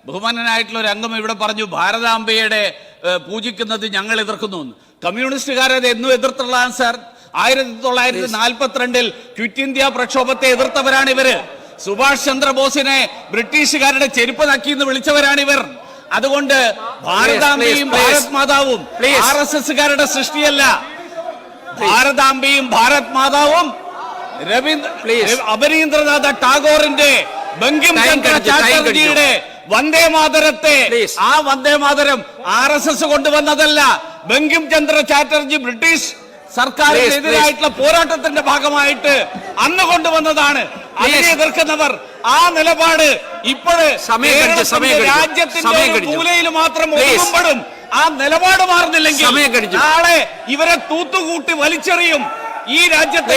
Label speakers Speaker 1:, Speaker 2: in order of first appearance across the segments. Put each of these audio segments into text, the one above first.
Speaker 1: ബഹുമാനനായിട്ടുള്ള ഒരു അംഗം ഇവിടെ പറഞ്ഞു ഭാരതാംബയുടെ പൂജിക്കുന്നത് ഞങ്ങൾ എതിർക്കുന്നു. കമ്മ്യൂണിസ്റ്റുകാരത് എന്നും എതിർത്തുള്ളതാണ് സാർ. 1942 ക്വിറ്റ് ഇന്ത്യ പ്രക്ഷോഭത്തെ എതിർത്തവരാണ് ഇവര്. സുഭാഷ് ചന്ദ്രബോസിനെ ബ്രിട്ടീഷുകാരുടെ ചെരുപ്പ് നക്കിന്ന് വിളിച്ചവരാണിവർ. അതുകൊണ്ട് ഭാരതാംബയും ഭാരത് മാതാവും RSSകാരുടെ സൃഷ്ടിയല്ല. ഭാരതാംബയും ഭാരത് മാതാവും അപരീന്ദ്രനാഥ ടാഗോറിന്റെ ബങ്കിം ചന്ദ്ര ചാറ്റർജിയുടെ വന്ദേ മാതരത്തെ, ആ വന്ദേ മാതരം RSS കൊണ്ടുവന്നതല്ല. ബങ്കിം ചന്ദ്ര ചാറ്റർജി ബ്രിട്ടീഷ് സർക്കാരിനെതിരായിട്ടുള്ള പോരാട്ടത്തിന്റെ ഭാഗമായിട്ട് അന്ന് കൊണ്ടുവന്നതാണ്. അതിനെ എതിർക്കുന്നവർ ആ നിലപാട് ഇപ്പോഴ് രാജ്യത്തിന്റെ മൂലയിൽ മാത്രം ഒതുങ്ങുമ്പോഴും ആ നിലപാട് മാറുന്നില്ലെങ്കിൽ നാളെ ഇവരെ തൂത്തുകൂട്ടി വലിച്ചെറിയും. ഈ രാജ്യത്തെ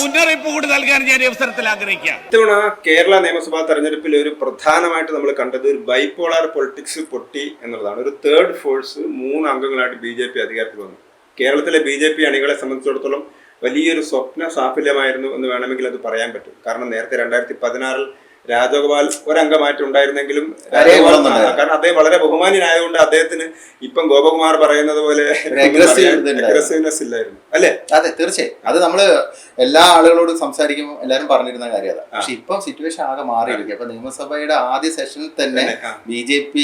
Speaker 1: മുന്നറിയിപ്പ് കൂടി നൽകാൻ ഞാൻ അവസരത്തിൽ ആഗ്രഹിക്കാം.
Speaker 2: ഇത്തവണ കേരള നിയമസഭാ തെരഞ്ഞെടുപ്പിൽ ഒരു പ്രധാനമായിട്ട് നമ്മൾ കണ്ടത് ഒരു ബൈപോളാർ പൊളിറ്റിക്സ് പൊട്ടി എന്നുള്ളതാണ്. ഒരു തേർഡ് ഫോഴ്സ് 3 അംഗങ്ങളായിട്ട് BJP അധികാരത്തിൽ വന്നു. കേരളത്തിലെ BJP അണികളെ സംബന്ധിച്ചിടത്തോളം വലിയൊരു സ്വപ്ന സാഫല്യമായിരുന്നു എന്ന് വേണമെങ്കിൽ അത് പറയാൻ പറ്റും. കാരണം നേരത്തെ 2016 രാജഗോപാൽ ഒരംഗമായിട്ട് ഉണ്ടായിരുന്നെങ്കിലും കാരണം അദ്ദേഹം വളരെ ബഹുമാന്യനായതുകൊണ്ട് അദ്ദേഹത്തിന് ഇപ്പം ഗോപകുമാർ പറയുന്നത് പോലെ അഗ്രസീവ്നെസ് ഇല്ലായിരുന്നു അല്ലേ?
Speaker 3: അതെ, തീർച്ചയായും. അത് നമ്മള് എല്ലാ ആളുകളോടും സംസാരിക്കുമ്പോൾ എല്ലാവരും പറഞ്ഞിരുന്ന കാര്യം അതാണ്. പക്ഷെ ഇപ്പം സിറ്റുവേഷൻ ആകെ മാറിയിരിക്കും. അപ്പൊ നിയമസഭയുടെ ആദ്യ സെഷനിൽ തന്നെ BJP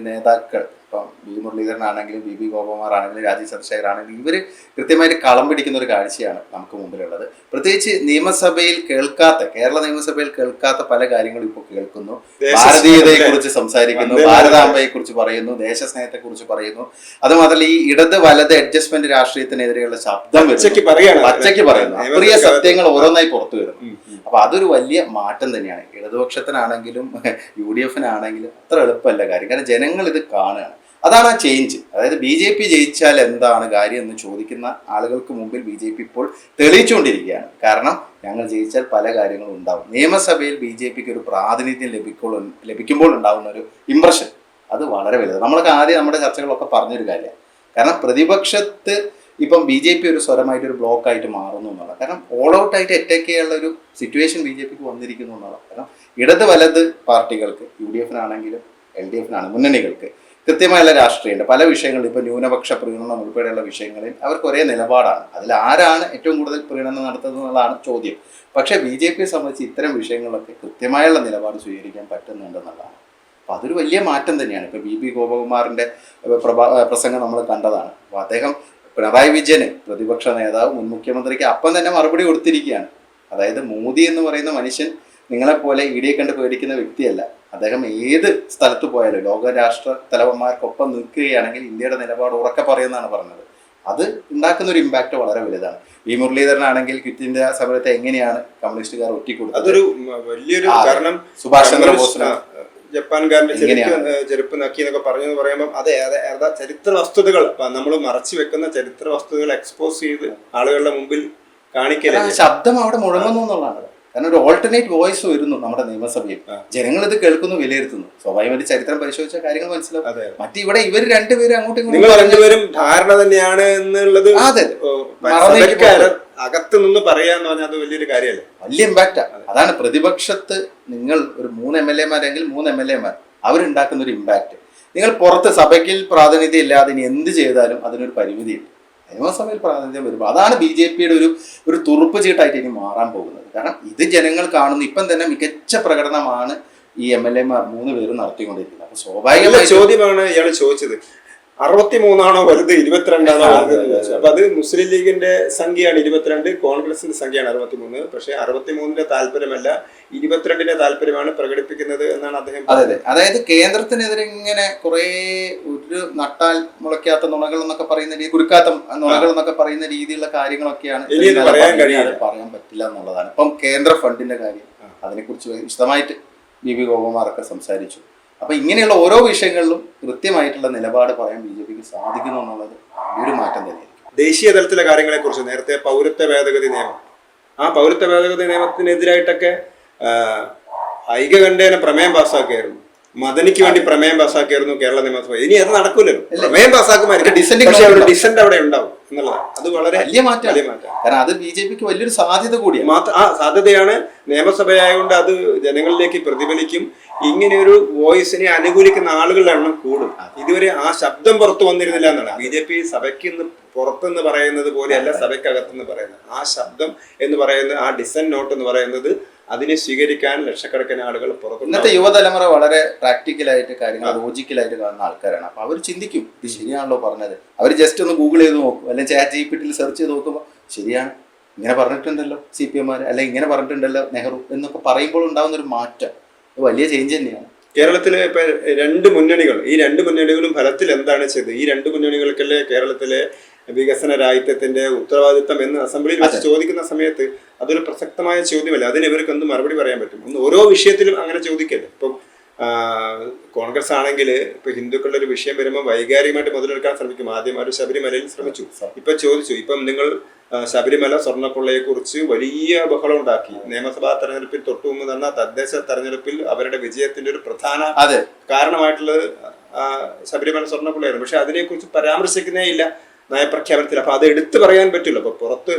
Speaker 3: നേതാക്കൾ, ഇപ്പം B മുരളീധരനാണെങ്കിലും BB ഗോപകുമാർ ആണെങ്കിലും രാജീവ് ചന്ദ്രശേഖർ ആണെങ്കിലും ഇവര് കൃത്യമായിട്ട് കളം പിടിക്കുന്ന ഒരു കാഴ്ചയാണ് നമുക്ക് മുമ്പിലുള്ളത്. പ്രത്യേകിച്ച് നിയമസഭയിൽ കേൾക്കാത്ത, കേരള നിയമസഭയിൽ കേൾക്കാത്ത പല കാര്യങ്ങളും ഇപ്പോൾ കേൾക്കുന്നു. ഭാരതീയതയെ കുറിച്ച് സംസാരിക്കുന്നു, ഭാരതാംബയെ കുറിച്ച് പറയുന്നു, ദേശസ്നേഹത്തെ കുറിച്ച് പറയുന്നു. അതുമാത്രമല്ല ഈ ഇടത് വലത് അഡ്ജസ്റ്റ്മെന്റ് രാഷ്ട്രീയത്തിനെതിരെയുള്ള ശബ്ദം പച്ചയ്ക്ക് പറയുന്നു. അപ്രിയ സത്യങ്ങൾ ഓരോന്നായി പുറത്തു വരുന്നു. അപ്പൊ അതൊരു വലിയ മാറ്റം തന്നെയാണ്. ഇടതുപക്ഷത്തിനാണെങ്കിലും UDFനാണെങ്കിലും അത്ര എളുപ്പമല്ല കാര്യം. കാരണം ജനങ്ങൾ ഇത് കാണുകയാണ്. അതാണ് ആ ചേഞ്ച്. അതായത് BJP ജയിച്ചാൽ എന്താണ് കാര്യം എന്ന് ചോദിക്കുന്ന ആളുകൾക്ക് മുമ്പിൽ BJP ഇപ്പോൾ തെളിയിച്ചുകൊണ്ടിരിക്കുകയാണ്. കാരണം ഞങ്ങൾ ജയിച്ചാൽ പല കാര്യങ്ങളും ഉണ്ടാവും. നിയമസഭയിൽ BJPക്ക് ഒരു പ്രാതിനിധ്യം ലഭിക്കുമ്പോൾ ഉണ്ടാകുന്ന ഒരു ഇംപ്രഷൻ അത് വളരെ വലുതാണ്. നമ്മളൊക്കെ ആദ്യം നമ്മുടെ ചർച്ചകളൊക്കെ പറഞ്ഞൊരു കാര്യമാണ്. കാരണം പ്രതിപക്ഷത്ത് ഇപ്പം BJP ഒരു സ്വരമായിട്ട് ഒരു ബ്ലോക്കായിട്ട് മാറുന്നു എന്നുള്ളത്. കാരണം ഓൾ ഔട്ടായിട്ട് അറ്റാക്ക് ചെയ്യാനുള്ള ഒരു സിറ്റുവേഷൻ BJPക്ക് വന്നിരിക്കുന്നു എന്നുള്ളത്. കാരണം ഇടത് വലത് പാർട്ടികൾക്ക് UDFനാണെങ്കിലും LDFനാണ് മുന്നണികൾക്ക് കൃത്യമായുള്ള രാഷ്ട്രീയമുണ്ട്. പല വിഷയങ്ങളിൽ ഇപ്പോൾ ന്യൂനപക്ഷ പ്രീണനം ഉൾപ്പെടെയുള്ള വിഷയങ്ങളിൽ അവർക്ക് ഒരേ നിലപാടാണ്. അതിൽ ആരാണ് ഏറ്റവും കൂടുതൽ പ്രീണനം നടത്തുന്നത് എന്നുള്ളതാണ് ചോദ്യം. പക്ഷേ BJPയെ സംബന്ധിച്ച് ഇത്തരം വിഷയങ്ങളൊക്കെ കൃത്യമായുള്ള നിലപാട് സ്വീകരിക്കാൻ പറ്റുന്നുണ്ടെന്നുള്ളതാണ്. അപ്പം അതൊരു വലിയ മാറ്റം തന്നെയാണ്. ഇപ്പോൾ BB ഗോപകുമാറിൻ്റെ പ്രസംഗം നമ്മൾ കണ്ടതാണ്. അപ്പോൾ അദ്ദേഹം പിണറായി വിജയന്, പ്രതിപക്ഷ നേതാവ്, മുൻ മുഖ്യമന്ത്രിക്ക് അപ്പം തന്നെ മറുപടി കൊടുത്തിരിക്കുകയാണ്. അതായത് മോദി എന്ന് പറയുന്ന മനുഷ്യൻ നിങ്ങളെപ്പോലെ EDയെ കണ്ട് പേടിക്കുന്ന വ്യക്തിയല്ല. അദ്ദേഹം ഏത് സ്ഥലത്ത് പോയാലും ലോകരാഷ്ട്ര തലവന്മാർക്കൊപ്പം നിൽക്കുകയാണെങ്കിൽ ഇന്ത്യയുടെ നിലപാട് ഉറക്കെ പറയുന്നതാണ് പറഞ്ഞത്. അത് ഉണ്ടാക്കുന്ന ഒരു ഇമ്പാക്ട് വളരെ വലുതാണ്. V മുരളീധരനാണെങ്കിൽ ക്വിറ്റ് ഇന്ത്യ സമരത്തെ എങ്ങനെയാണ് കമ്മ്യൂണിസ്റ്റുകാർ ഒറ്റിക്കൊടുത്തത്,
Speaker 2: അതൊരു വലിയൊരു കാരണം.
Speaker 3: സുഭാഷ് ചന്ദ്രബോസിന്
Speaker 2: ജപ്പാൻകാരന്റെ ചെരുപ്പ് നക്കി എന്നൊക്കെ പറഞ്ഞു പറയുമ്പോൾ അതെ ചരിത്ര വസ്തുതകൾ നമ്മൾ മറച്ചു വെക്കുന്ന ചരിത്ര വസ്തുതകൾ എക്സ്പോസ് ചെയ്ത് ആളുകളുടെ മുമ്പിൽ കാണിക്കല
Speaker 3: ശബ്ദം അവിടെ മുഴങ്ങുന്നു എന്നുള്ളതാണ്. കാരണം ഒരു ഓൾട്ടർനേറ്റ് വോയിസ് വരുന്നു നമ്മുടെ നിയമസഭയിൽ. ജനങ്ങൾ ഇത് കേൾക്കുന്നു, വിലയിരുത്തുന്നു. സ്വാഭാവികമായിട്ട് ചരിത്രം പരിശോധിച്ച കാര്യങ്ങൾ മനസ്സിലാവും. മറ്റിവിടെ ഇവർ രണ്ടുപേരും അങ്ങോട്ടും
Speaker 2: രണ്ടുപേരും ധാരണ തന്നെയാണ് എന്നുള്ളത് അകത്ത് നിന്ന് പറയാന്ന് പറഞ്ഞാൽ അത് വലിയൊരു കാര്യമല്ലേ,
Speaker 3: വലിയ ഇമ്പാക്റ്റാ. അതാണ് പ്രതിപക്ഷത്ത് നിങ്ങൾ ഒരു 3 MLA-മാരെങ്കിൽ 3 MLA-മാർ അവരുണ്ടാക്കുന്ന ഒരു ഇമ്പാക്ട്. നിങ്ങൾ പുറത്ത് സഭയ്ക്ക് പ്രാതിനിധ്യം ഇല്ലാതെ ഇനി എന്ത് ചെയ്താലും അതിനൊരു പരിമിതിയുണ്ട്. നിയമസഭയിൽ പ്രാതിനിധ്യം വരുമ്പോൾ അതാണ് BJPയുടെ ഒരു തുറുപ്പ് ചീട്ടായിട്ട് ഇനി മാറാൻ പോകുന്നത്. കാരണം ഇത് ജനങ്ങൾ കാണുന്നു. ഇപ്പം തന്നെ മികച്ച പ്രകടനമാണ് ഈ MLA-മാർ 3 പേരും നടത്തിക്കൊണ്ടിരിക്കുന്നത്. അപ്പൊ സ്വാഭാവികമായ
Speaker 2: ചോദ്യമാണ് ഇയാൾ ചോദിച്ചത്. 63ആണോ വലുത് 22ആണോ വലുത്? അപ്പൊ അത് മുസ്ലിം ലീഗിന്റെ സംഖ്യയാണ് 22, കോൺഗ്രസിന്റെ സംഖ്യയാണ് 63. പക്ഷെ 63ന്റെ താല്പര്യമല്ല 22ന്റെ താല്പര്യമാണ് പ്രകടിപ്പിക്കുന്നത് എന്നാണ് അദ്ദേഹം.
Speaker 3: അതെ, അതായത് കേന്ദ്രത്തിനെതിരെ ഇങ്ങനെ കുറെ ഒരു നട്ടാൽ മുളയ്ക്കാത്ത നുണകൾ എന്നൊക്കെ പറയുന്ന രീതി, കുരുക്കാത്ത നുണകൾ എന്നൊക്കെ പറയുന്ന രീതിയിലുള്ള കാര്യങ്ങളൊക്കെയാണ് പറയാൻ പറ്റില്ല എന്നുള്ളതാണ്. ഇപ്പം കേന്ദ്ര ഫണ്ടിന്റെ കാര്യം, അതിനെക്കുറിച്ച് വിശദമായിട്ട് BB ഗോപകുമാറൊക്കെ സംസാരിച്ചു. അപ്പൊ ഇങ്ങനെയുള്ള ഓരോ വിഷയങ്ങളിലും കൃത്യമായിട്ടുള്ള നിലപാട് പറയാൻ BJPക്ക് സാധിക്കുന്നു എന്നുള്ളത് ഒരു മാറ്റം തന്നെയായിരിക്കും.
Speaker 2: ദേശീയ തലത്തിലെ കാര്യങ്ങളെ കുറിച്ച് നേരത്തെ പൗരത്വ ഭേദഗതി നിയമം, ആ പൗരത്വ ഭേദഗതി നിയമത്തിനെതിരായിട്ടൊക്കെ ഐകകണ്ഠേന പ്രമേയം പാസ്സാക്കിയായിരുന്നു. മദനിക്ക് വേണ്ടി പ്രമേയം പാസ്സാക്കിയായിരുന്നു കേരള നിയമസഭ. ഇനി അത് നടക്കൂലല്ലോ. പ്രമേയം പാസ്സാക്കുമായിരിക്കും, ഡിസന്റ് അവിടെ ഉണ്ടാവും എന്നുള്ളതാണ്. അത് വളരെ
Speaker 3: വലിയ മാറ്റം. കാരണം അത് BJPക്ക് വലിയൊരു സാധ്യത കൂടിയാണ്.
Speaker 2: ആ സാധ്യതയാണ്. നിയമസഭയായതുകൊണ്ട് അത് ജനങ്ങളിലേക്ക് പ്രതിഫലിക്കും. ഇങ്ങനെ ഒരു വോയിസിനെ അനുകൂലിക്കുന്ന ആളുകളുടെ എണ്ണം കൂടും. ഇതുവരെ ആ ശബ്ദം പുറത്തു വന്നിരുന്നില്ല എന്നാണ്. BJP സഭയ്ക്ക് പുറത്തെന്ന് പറയുന്നത് പോലെയല്ല സഭയ്ക്കകത്തെന്ന് പറയുന്നത്. ആ ശബ്ദം എന്ന് പറയുന്നത്, ആ ഡിസന്റ് നോട്ട് എന്ന് പറയുന്നത്, അതിനെ സ്വീകരിക്കാൻ ലക്ഷക്കണക്കിന് ആളുകൾ പുറത്തു.
Speaker 3: ഇന്നത്തെ യുവതലമുറ വളരെ പ്രാക്ടിക്കലായിട്ട് കാര്യങ്ങൾ ലോജിക്കലായിട്ട് കാണുന്ന ആൾക്കാരാണ്. അപ്പൊ അവർ ചിന്തിക്കും ഇത് ശരിയാണല്ലോ പറഞ്ഞത്. അവർ ജസ്റ്റ് ഒന്ന് ഗൂഗിൾ ചെയ്ത് നോക്കും, അല്ലെങ്കിൽ ChatGPT സെർച്ച് ചെയ്ത് നോക്കുമ്പോൾ ശരിയാണ്, ഇങ്ങനെ പറഞ്ഞിട്ടുണ്ടല്ലോ CPM, അല്ലെങ്കിൽ ഇങ്ങനെ പറഞ്ഞിട്ടുണ്ടല്ലോ നെഹ്റു എന്നൊക്കെ പറയുമ്പോൾ ഉണ്ടാകുന്ന ഒരു മാറ്റം വലിയ ചേഞ്ച് തന്നെയാണ്.
Speaker 2: കേരളത്തിലെ ഇപ്പൊ രണ്ട് മുന്നണികൾ, ഈ രണ്ട് മുന്നണികളും ഫലത്തിൽ എന്താണ് ചെയ്തത്? ഈ രണ്ട് മുന്നണികൾക്കല്ലേ കേരളത്തിലെ വികസന രാഹിത്യത്തിന്റെ ഉത്തരവാദിത്തം എന്ന് അസംബ്ലിയിൽ വെച്ച് ചോദിക്കുന്ന സമയത്ത് അതൊരു പ്രസക്തമായ ചോദ്യമല്ല. അതിന് ഇവർക്ക് എന്ത് മറുപടി പറയാൻ പറ്റും? ഒന്ന് ഓരോ വിഷയത്തിലും അങ്ങനെ ചോദിക്കല്ലേ. ഇപ്പം കോൺഗ്രസ് ആണെങ്കിൽ ഇപ്പൊ ഹിന്ദുക്കളുടെ ഒരു വിഷയം വരുമ്പോൾ വൈകാരികമായിട്ട് മുതലെടുക്കാൻ ശ്രമിക്കും. ആദ്യം അവർ ശബരിമലയിൽ ശ്രമിച്ചു, ഇപ്പൊ ചോദിച്ചു. ഇപ്പം നിങ്ങൾ ശബരിമല സ്വർണ്ണക്കൊള്ളയെ കുറിച്ച് വലിയ ബഹളം ഉണ്ടാക്കി. നിയമസഭാ തെരഞ്ഞെടുപ്പിൽ തൊട്ടു മുമ്പ് നടന്ന തദ്ദേശ തെരഞ്ഞെടുപ്പിൽ അവരുടെ വിജയത്തിന്റെ ഒരു പ്രധാന കാരണമായിട്ടുള്ളത് ശബരിമല സ്വർണ്ണക്കൊള്ളയായിരുന്നു. പക്ഷെ അതിനെക്കുറിച്ച് പരാമർശിക്കുന്നേ ഇല്ല നയപ്രഖ്യാപനത്തിൽ. അപ്പൊ അത് എടുത്തു പറയാൻ പറ്റില്ല. അപ്പൊ പുറത്ത്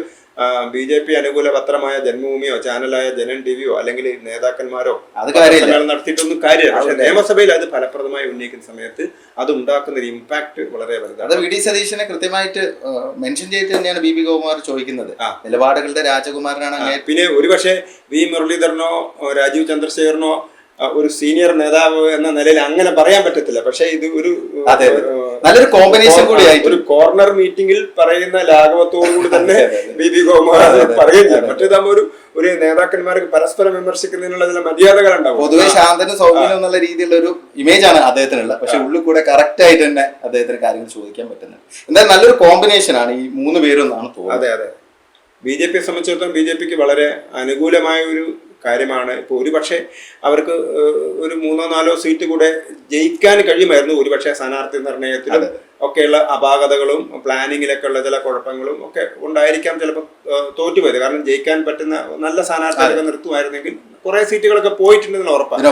Speaker 2: BJP അനുകൂല പത്രമായ ജന്മഭൂമിയോ ചാനലായ ജനൻ TVയോ അല്ലെങ്കിൽ നേതാക്കന്മാരോ നടത്തിയിട്ടൊന്നും കാര്യമില്ല. പക്ഷെ നിയമസഭയിൽ അത് ഫലപ്രദമായി ഉന്നയിക്കുന്ന സമയത്ത് അത് ഉണ്ടാക്കുന്ന ഒരു ഇമ്പാക്ട് വളരെ വലുതാണ്.
Speaker 3: അത് VD സതീശനെ കൃത്യമായിട്ട് മെൻഷൻ ചെയ്തിട്ട് തന്നെയാണ് BB ഗോകുമാർ ചോദിക്കുന്നത്. നിലപാടുകളുടെ രാജകുമാരനാണ്.
Speaker 2: പിന്നെ ഒരുപക്ഷെ V മുരളീധരനോ രാജീവ് ചന്ദ്രശേഖരനോ ഒരു സീനിയർ നേതാവ് എന്ന നിലയിൽ അങ്ങനെ പറയാൻ പറ്റത്തില്ല. പക്ഷെ ഇത് ഒരു
Speaker 3: നല്ലൊരു കോമ്പിനേഷൻ കൂടിയായി.
Speaker 2: ഒരു കോർണർ മീറ്റിംഗിൽ പറയുന്ന ലാഘവത്തോടുകൂടി തന്നെ BB ഗോകുമാർ പറയുകയും ചെയ്യും. മറ്റേതാകുമ്പോൾ ഒരു നേതാക്കന്മാർക്ക് പരസ്പരം വിമർശിക്കുന്നതിനുള്ള ചില മര്യാദകൾ ഉണ്ടാവും.
Speaker 3: പൊതുവെ ശാന്തനും സൗമ്യനും എന്നുള്ള രീതിയിലുള്ള ഒരു ഇമേജ് ആണ് അദ്ദേഹത്തിനുള്ള. പക്ഷെ ഉള്ളിൽ കൂടെ കറക്റ്റ് ആയിട്ട് തന്നെ അദ്ദേഹത്തിന് കാര്യങ്ങൾ ചോദിക്കാൻ പറ്റുന്നത്. എന്തായാലും നല്ലൊരു കോമ്പിനേഷൻ ആണ് ഈ മൂന്ന് പേരും എന്നാണ് തോന്നുന്നത്.
Speaker 2: അതെ. BJPയെ സംബന്ധിച്ചിടത്തോളം BJPക്ക് വളരെ അനുകൂലമായ ഒരു കാര്യമാണ്. ഇപ്പോൾ ഒരുപക്ഷെ അവർക്ക് ഒരു 3-4 സീറ്റ് കൂടെ ജയിക്കാൻ കഴിയുമായിരുന്നു. ഒരുപക്ഷെ സ്ഥാനാർത്ഥി നിർണയത്തിലും ഒക്കെയുള്ള അപാകതകളും പ്ലാനിങ്ങിലൊക്കെ ഉള്ള ചില കുഴപ്പങ്ങളും ഒക്കെ ഉണ്ടായിരിക്കാം ചിലപ്പോൾ തോറ്റുപോയത്. കാരണം ജയിക്കാൻ പറ്റുന്ന നല്ല സ്ഥാനാർത്ഥികളൊക്കെ നിർത്തുമായിരുന്നെങ്കിൽ കുറെ സീറ്റുകളൊക്കെ പോയിട്ടുണ്ടെന്ന് ഉറപ്പാണ്.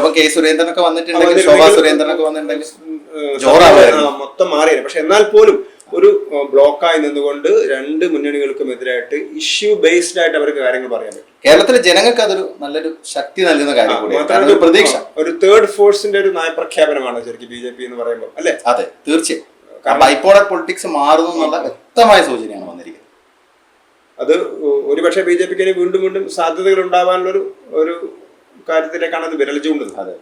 Speaker 2: മൊത്തം മാറിയത്. പക്ഷെ എന്നാൽ പോലും ഒരു ബ്ലോക്കായി നിന്നുകൊണ്ട് രണ്ട് മുന്നണികൾക്കും എതിരായിട്ട് ഇഷ്യൂ ബേസ്ഡ് ആയിട്ട് അവർക്ക് കാര്യങ്ങൾ പറയാൻ പറ്റും.
Speaker 3: കേരളത്തിലെ ജനങ്ങൾക്ക് അതൊരു നല്ലൊരു ശക്തി നൽകുന്ന കാര്യം. പ്രതീക്ഷ
Speaker 2: ഒരു തേർഡ് ഫോഴ്സിന്റെ ഒരു നയപ്രഖ്യാപനമാണ് ശരിക്കും BJP എന്ന് പറയുമ്പോൾ, അല്ലെ?
Speaker 3: അതെ, തീർച്ചയായും. ബൈപോളർ പൊളിറ്റിക്സ് മാറുന്നു എന്നുള്ള വ്യക്തമായ സൂചനയാണ് വന്നിരിക്കുന്നത്.
Speaker 2: അത് ഒരുപക്ഷെ BJPക്ക് വീണ്ടും സാധ്യതകൾ ഉണ്ടാവാനുള്ള ഒരു കാര്യത്തിലേക്കാണ് അത് വിരൽ ചൂണ്ടുന്നത്.
Speaker 3: അതെ.